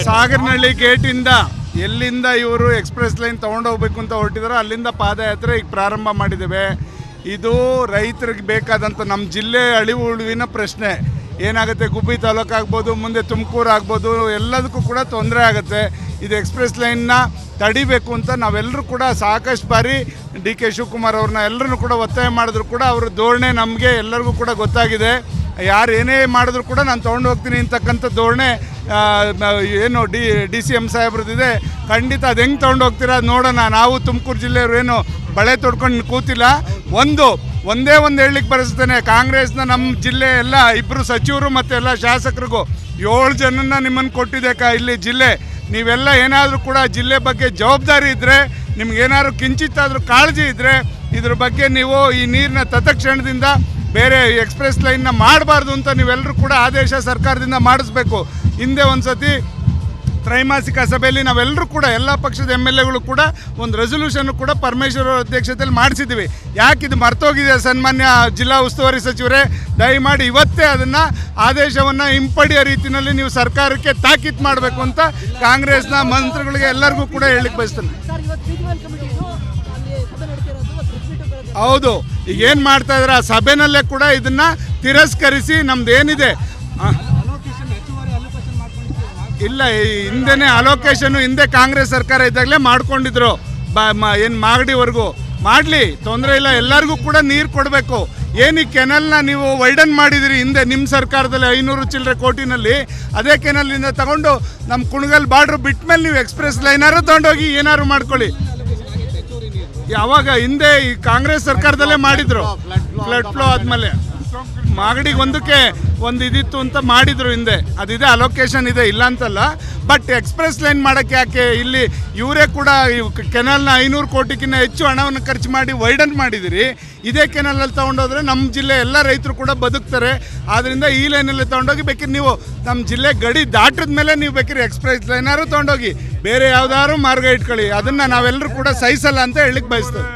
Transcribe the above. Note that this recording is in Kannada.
ಸಾಗರನಹಳ್ಳಿ ಗೇಟಿಂದ ಎಲ್ಲಿಂದ ಇವರು ಎಕ್ಸ್ಪ್ರೆಸ್ ಲೈನ್ ತೊಗೊಂಡೋಗ್ಬೇಕು ಅಂತ ಹೊರಟಿದಾರೋ ಅಲ್ಲಿಂದ ಪಾದಯಾತ್ರೆ ಈಗ ಪ್ರಾರಂಭ ಮಾಡಿದ್ದೇವೆ. ಇದು ರೈತರಿಗೆ ಬೇಕಾದಂಥ ನಮ್ಮ ಜಿಲ್ಲೆ ಅಳಿವು ಉಳಿವಿನ ಪ್ರಶ್ನೆ. ಏನಾಗುತ್ತೆ, ಗುಬ್ಬಿ ತಾಲೂಕು ಆಗ್ಬೋದು, ಮುಂದೆ ತುಮಕೂರು ಆಗ್ಬೋದು, ಎಲ್ಲದಕ್ಕೂ ಕೂಡ ತೊಂದರೆ ಆಗುತ್ತೆ. ಇದು ಎಕ್ಸ್ಪ್ರೆಸ್ ಲೈನ್ನ ತಡಿಬೇಕು ಅಂತ ನಾವೆಲ್ಲರೂ ಕೂಡ ಸಾಕಷ್ಟು ಬಾರಿ ಡಿ.ಕೆ. ಶಿವಕುಮಾರ್ ಅವ್ರನ್ನ ಎಲ್ಲರೂ ಕೂಡ ಒತ್ತಾಯ ಮಾಡಿದ್ರು ಕೂಡ ಅವ್ರ ಧೋರಣೆ ನಮಗೆ ಎಲ್ಲರಿಗೂ ಕೂಡ ಗೊತ್ತಾಗಿದೆ. ಯಾರು ಏನೇ ಮಾಡಿದ್ರು ಕೂಡ ನಾನು ತೊಗೊಂಡು ಹೋಗ್ತೀನಿ ಅಂತಕ್ಕಂಥ ಧೋರಣೆ ಏನು ಡಿ.ಸಿ.ಎಂ ಸಾಹೇಬ್ರದ್ದಿದೆ. ಖಂಡಿತ ಅದು ಹೆಂಗೆ ತೊಗೊಂಡು ಹೋಗ್ತೀರಾ ನೋಡೋಣ. ನಾವು ತುಮಕೂರು ಜಿಲ್ಲೆಯವರು ಏನು ಬಳೆ ತೊಡ್ಕೊಂಡು ಕೂತಿಲ್ಲ. ಒಂದೇ ಒಂದು ಹೇಳಲಿಕ್ಕೆ ಬರೆಸ್ತೇನೆ, ಕಾಂಗ್ರೆಸ್ನ ನಮ್ಮ ಜಿಲ್ಲೆ ಎಲ್ಲ ಇಬ್ಬರು ಸಚಿವರು ಮತ್ತು ಎಲ್ಲ ಶಾಸಕರಿಗೂ 7 ಜನನ್ನ ನಿಮ್ಮನ್ನು ಕೊಟ್ಟಿದೆ ಇಲ್ಲಿ ಜಿಲ್ಲೆ. ನೀವೆಲ್ಲ ಏನಾದರೂ ಕೂಡ ಜಿಲ್ಲೆ ಬಗ್ಗೆ ಜವಾಬ್ದಾರಿ ಇದ್ದರೆ, ನಿಮ್ಗೇನಾದ್ರು ಕಿಂಚಿತ್ತಾದರೂ ಕಾಳಜಿ ಇದ್ದರೆ ಇದ್ರ ಬಗ್ಗೆ ನೀವು ಈ ನೀರಿನ ತತ್ಕ್ಷಣದಿಂದ ಬೇರೆ ಎಕ್ಸ್ಪ್ರೆಸ್ ಲೈನ್ನ ಮಾಡಬಾರ್ದು ಅಂತ ನೀವೆಲ್ಲರೂ ಕೂಡ ಆದೇಶ ಸರ್ಕಾರದಿಂದ ಮಾಡಿಸ್ಬೇಕು. ಹಿಂದೆ ಒಂದು ಸತಿ ತ್ರೈಮಾಸಿಕ ಸಭೆಯಲ್ಲಿ ನಾವೆಲ್ಲರೂ ಕೂಡ ಎಲ್ಲ ಪಕ್ಷದ MLAಗಳು ಕೂಡ ಒಂದು ರೆಸೊಲ್ಯೂಷನ್ ಕೂಡ ಪರಮೇಶ್ವರ್ ಅಧ್ಯಕ್ಷತೆಯಲ್ಲಿ ಮಾಡಿಸಿದ್ದೀವಿ. ಯಾಕೆ ಇದು ಮರ್ತೋಗಿದೆ ಸನ್ಮಾನ್ಯ ಜಿಲ್ಲಾ ಉಸ್ತುವಾರಿ ಸಚಿವರೇ, ದಯಮಾಡಿ ಇವತ್ತೇ ಅದನ್ನು ಆದೇಶವನ್ನು ಹಿಂಪಡೆಯೋ ರೀತಿಯಲ್ಲಿ ನೀವು ಸರ್ಕಾರಕ್ಕೆ ತಾಕೀತು ಮಾಡಬೇಕು ಅಂತ ಕಾಂಗ್ರೆಸ್ನ ಮಂತ್ರಿಗಳಿಗೆ ಎಲ್ಲರಿಗೂ ಕೂಡ ಹೇಳಲಿಕ್ಕೆ ಬಯಸ್ತೇನೆ. ಹೌದು, ಈಗ ಏನು ಮಾಡ್ತಾ ಇದ್ದಾರೆ ಆ ಸಭೆನಲ್ಲೇ ಕೂಡ ಇದನ್ನು ತಿರಸ್ಕರಿಸಿ ನಮ್ದು ಏನಿದೆ ಇಲ್ಲ, ಹಿಂದೆನೇ ಅಲೋಕೇಶನ್ನು ಹಿಂದೆ ಕಾಂಗ್ರೆಸ್ ಸರ್ಕಾರ ಇದ್ದಾಗಲೇ ಮಾಡ್ಕೊಂಡಿದ್ರು. ಏನು ಮಾಗಡಿವರೆಗೂ ಮಾಡಲಿ, ತೊಂದರೆ ಇಲ್ಲ. ಎಲ್ಲರಿಗೂ ಕೂಡ ನೀರು ಕೊಡಬೇಕು. ಏನು ಈ ಕೆನಲ್ನ ನೀವು ವೈಡನ್ ಮಾಡಿದಿರಿ ಹಿಂದೆ ನಿಮ್ಮ ಸರ್ಕಾರದಲ್ಲಿ 500 ಚಿಲ್ಲರೆ ಕೋಟಿನಲ್ಲಿ, ಅದೇ ಕೆನಲ್ನಿಂದ ತಗೊಂಡು ನಮ್ಮ ಕುಣಗಲ್ ಬಾರ್ಡ್ರ್ ಬಿಟ್ಟ ಮೇಲೆ ನೀವು ಎಕ್ಸ್ಪ್ರೆಸ್ ಲೈನಾರು ತೊಗೊಂಡೋಗಿ ಏನಾದ್ರು ಮಾಡ್ಕೊಳ್ಳಿ. ಯಾವಾಗ ಹಿಂದೆ ಈ ಕಾಂಗ್ರೆಸ್ ಸರ್ಕಾರದಲ್ಲೇ ಮಾಡಿದ್ರು, ಫ್ಲಡ್ ಫ್ಲೋ ಆದಮೇಲೆ ಮಾಗಡಿಗೆ ಒಂದು ಇದಿತ್ತು ಅಂತ ಮಾಡಿದ್ರು ಹಿಂದೆ. ಅದಿದೆ, ಅಲೋಕೇಶನ್ ಇದೆ, ಇಲ್ಲ ಅಂತಲ್ಲ. ಬಟ್ ಎಕ್ಸ್ಪ್ರೆಸ್ ಲೈನ್ ಮಾಡೋಕ್ಕೆ ಯಾಕೆ ಇಲ್ಲಿ ಇವರೇ ಕೂಡ ಕೆನಲ್ನ 500 ಕೋಟಿಗಿಂತ ಹೆಚ್ಚು ಹಣವನ್ನು ಖರ್ಚು ಮಾಡಿ ವೈಡನ್ ಮಾಡಿದಿರಿ. ಇದೇ ಕೆನಲಲ್ಲಿ ತೊಗೊಂಡೋದ್ರೆ ನಮ್ಮ ಜಿಲ್ಲೆ ಎಲ್ಲ ರೈತರು ಕೂಡ ಬದುಕ್ತಾರೆ. ಆದ್ದರಿಂದ ಈ ಲೈನಲ್ಲಿ ತೊಗೊಂಡೋಗಿ ಬೇಕಿದ್ರೆ ನೀವು ನಮ್ಮ ಜಿಲ್ಲೆ ಗಡಿ ದಾಟಿದ ಮೇಲೆ ನೀವು ಬೇಕಿದ್ರೆ ಎಕ್ಸ್ಪ್ರೆಸ್ ಲೈನಾರು ತೊಗೊಂಡೋಗಿ ಬೇರೆ ಯಾವ್ದಾದ್ರು ಮಾರ್ಗ ಇಟ್ಕೊಳ್ಳಿ. ಅದನ್ನು ನಾವೆಲ್ಲರೂ ಕೂಡ ಸಹಿಸಲ್ಲ ಅಂತ ಹೇಳಲಿಕ್ಕೆ ಬಯಸ್ತೇವೆ.